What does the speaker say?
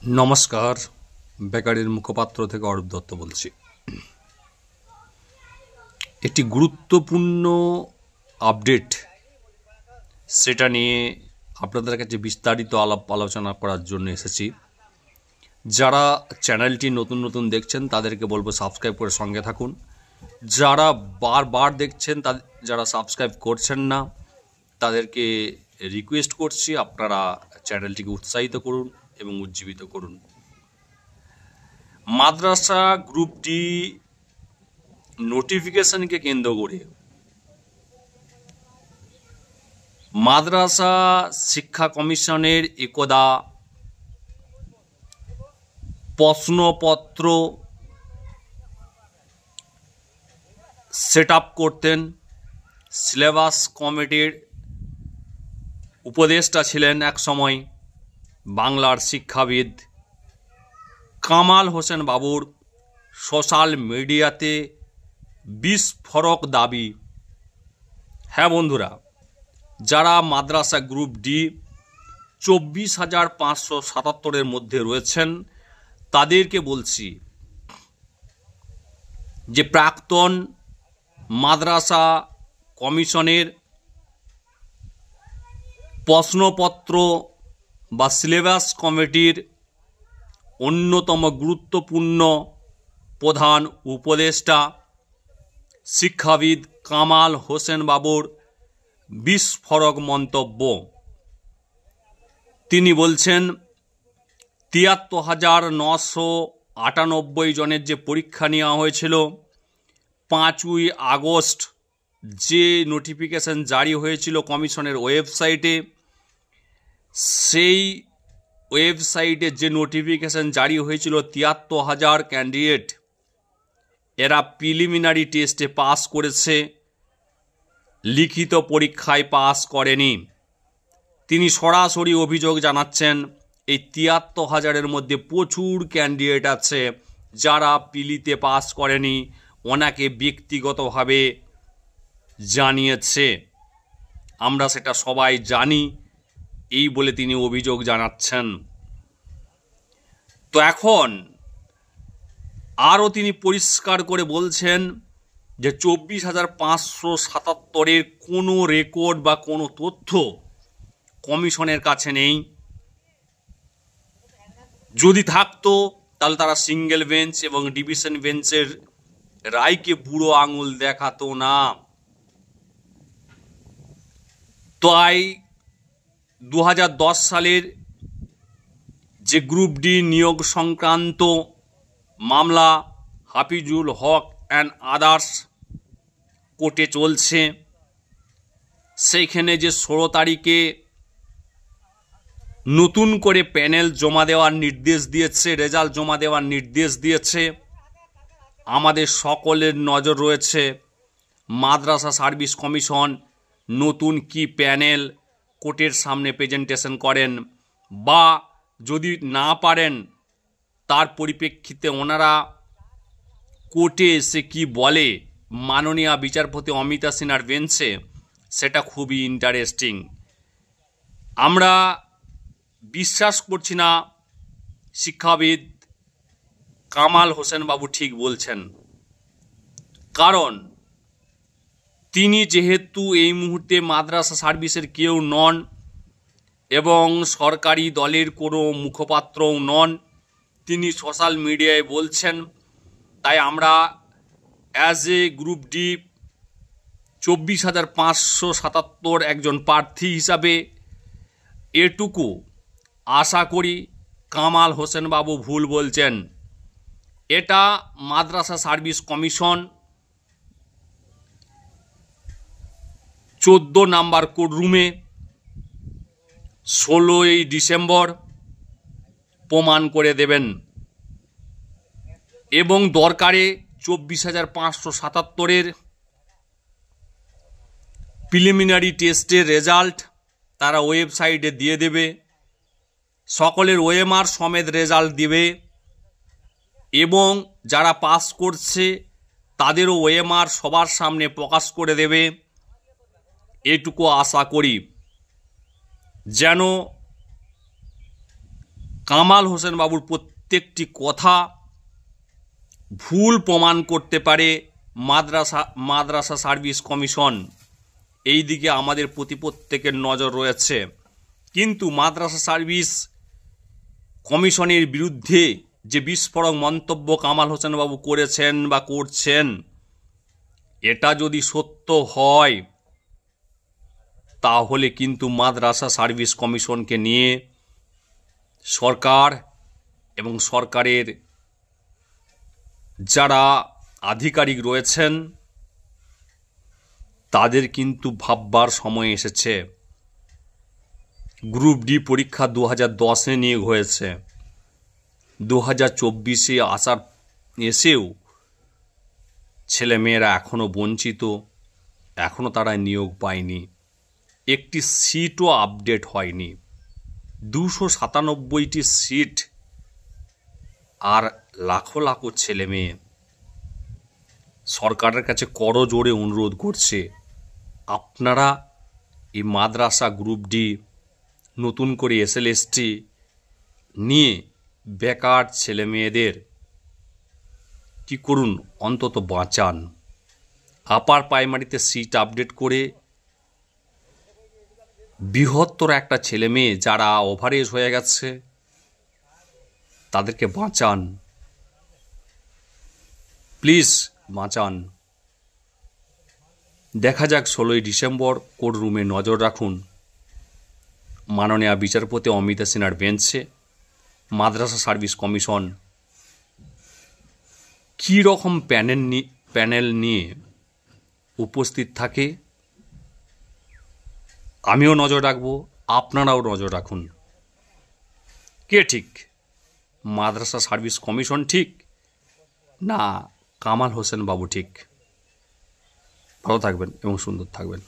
নমস্কার, বেকারির মুখপাত্র থেকে অরূপ দত্ত বলছি। একটি গুরুত্বপূর্ণ আপডেট, সেটা নিয়ে আপনাদের কাছে বিস্তারিত আলোচনা করার জন্য এসেছি। যারা চ্যানেলটি নতুন দেখছেন তাদেরকে বলবো সাবস্ক্রাইব করে সঙ্গে থাকুন। যারা বারবার দেখছেন, যারা সাবস্ক্রাইব করছেন না, তাদেরকে রিকোয়েস্ট করছি আপনারা চ্যানেলটিকে উৎসাহিত করুন এবং উজ্জীবিত করুন। মাদ্রাসা গ্রুপ ডি নোটিফিকেশনকে কেন্দ্র করে মাদ্রাসা শিক্ষা কমিশনের একদা প্রশ্নপত্র সেট আপ করতেন। সিলেবাস কমিটির উপদেষ্টা ছিলেন এক সময় বাংলার শিক্ষাবিদ কামাল হোসেন বাবুর সোশ্যাল মিডিয়াতে বিস্ফোরক দাবি। হ্যাঁ বন্ধুরা, যারা মাদ্রাসা গ্রুপ ডি 24,577-এর মধ্যে রয়েছেন তাদেরকে বলছি যে প্রাক্তন মাদ্রাসা কমিশনের প্রশ্নপত্র বা সিলেবাস কমিটির অন্যতম গুরুত্বপূর্ণ প্রধান উপদেষ্টা শিক্ষাবিদ কামাল হোসেন বাবুর বিস্ফোরক মন্তব্য। তিনি বলছেন 73,998 জনের যে পরীক্ষা নেওয়া হয়েছিল, 5ই আগস্ট যে নোটিফিকেশন জারি হয়েছিল কমিশনের ওয়েবসাইটে, সেই ওয়েবসাইটে যে নোটিফিকেশন জারি হয়েছিল 73,000 ক্যান্ডিডেট এরা প্রিলিমিনারি টেস্টে পাস করেছে, লিখিত পরীক্ষায় পাস করেনি। তিনি সরাসরি অভিযোগ জানাচ্ছেন এই 73,000-এর মধ্যে প্রচুর ক্যান্ডিডেট আছে যারা পিলিতে পাস করেনি, ওনাকে ব্যক্তিগতভাবে জানিয়েছে। আমরা সেটা সবাই জানি, এই বলে তিনি অভিযোগ জানাচ্ছেন। তো এখন আরও তিনি পরিষ্কার করে বলছেন যে 24,577-এর কোনো রেকর্ড বা কোনো তথ্য কমিশনের কাছে নেই। যদি থাকতো তাহলে তারা সিঙ্গেল বেঞ্চ এবং ডিভিশন বেঞ্চের রায়কে বুড়ো আঙুল দেখাতো না। তাই 2010 সালের যে গ্রুপ ডি নিয়োগ সংক্রান্ত মামলা হাফিজুল হক অ্যান্ড আদার্স কোর্টে চলছে, সেইখানে যে 16 তারিখে নতুন করে প্যানেল জমা দেওয়ার নির্দেশ দিয়েছে, রেজাল্ট জমা দেওয়ার নির্দেশ দিয়েছে, আমাদের সকলের নজর রয়েছে মাদ্রাসা সার্ভিস কমিশন নতুন কি প্যানেল কোর্টের সামনে প্রেজেন্টেশন করেন, বা যদি না পারেন তার পরিপ্রেক্ষিতে ওনারা কোর্টে এসে কি বলে মাননীয় বিচারপতি অমিতা সিনহার বেঞ্চে, সেটা খুবই ইন্টারেস্টিং। আমরা বিশ্বাস করছি না শিক্ষাবিদ কামাল হোসেন বাবু ঠিক বলছেন, কারণ তিনি যেহেতু এই মুহূর্তে মাদ্রাসা সার্ভিসের কেউ নন এবং সরকারি দলের কোনো মুখপাত্রও নন, তিনি সোশ্যাল মিডিয়ায় বলছেন। তাই আমরা অ্যাজ এ গ্রুপ ডি 24,577 একজন প্রার্থী হিসাবে এটুকু আশা করি কামাল হোসেন বাবু ভুল বলছেন। এটা মাদ্রাসা সার্ভিস কমিশন 14 নাম্বার কোর্টরুমে 16ই ডিসেম্বর প্রমাণ করে দেবেন এবং দরকারে 24,577-এর প্রিলিমিনারি টেস্টের রেজাল্ট তারা ওয়েবসাইটে দিয়ে দেবে, সকলের ওএমআর সমেত রেজাল্ট দিবে এবং যারা পাস করছে তাদেরও ওএমআর সবার সামনে প্রকাশ করে দেবে। এটুকু আশা করি যেন কামাল হোসেন বাবুর প্রত্যেকটি কথা ভুল প্রমাণ করতে পারে মাদ্রাসা সার্ভিস কমিশন। এই দিকে আমাদের প্রত্যেকের নজর রয়েছে। কিন্তু মাদ্রাসা সার্ভিস কমিশনের বিরুদ্ধে যে বিস্ফোরক মন্তব্য কামাল হোসেন বাবু করেছেন বা করছেন, এটা যদি সত্য হয় তাহলে কিন্তু মাদ্রাসা সার্ভিস কমিশনকে নিয়ে সরকার এবং সরকারের যারা আধিকারিক রয়েছেন তাদের কিন্তু ভাববার সময় এসেছে। গ্রুপ ডি পরীক্ষা 2010-এ নিয়োগ হয়েছে, 2024-এ এসেও ছেলেমেয়েরা এখনও বঞ্চিত, এখনও তারা নিয়োগ পায়নি, একটি সিটও আপডেট হয়নি। 297টি সিট আর লাখো লাখো ছেলে মেয়ে সরকারের কাছে করজোড়ে অনুরোধ করছে, আপনারা এই মাদ্রাসা গ্রুপ ডি নতুন করে SLST নিয়ে বেকার ছেলে মেয়েদের কি করুন, অন্তত বাঁচান। আপার প্রাইমারিতে সিট আপডেট করে বৃহত্তর একটা ছেলে মেয়ে যারা ওভারেজ হয়ে গেছে তাদেরকে বাঁচান, প্লিজ বাঁচান। দেখা যাক 16ই ডিসেম্বর কোর্ট রুমে নজর রাখুন। মাননীয় বিচারপতি অমিতা সিনহার বেঞ্চে মাদ্রাসা সার্ভিস কমিশন কী রকম প্যানেল নিয়ে উপস্থিত থাকে, আমিও নজর রাখব, আপনারাও নজর রাখুন। কে ঠিক, মাদ্রাসা সার্ভিস কমিশন ঠিক না কামাল হোসেন বাবু ঠিক? ভালো থাকবেন এবং সুন্দর থাকবেন।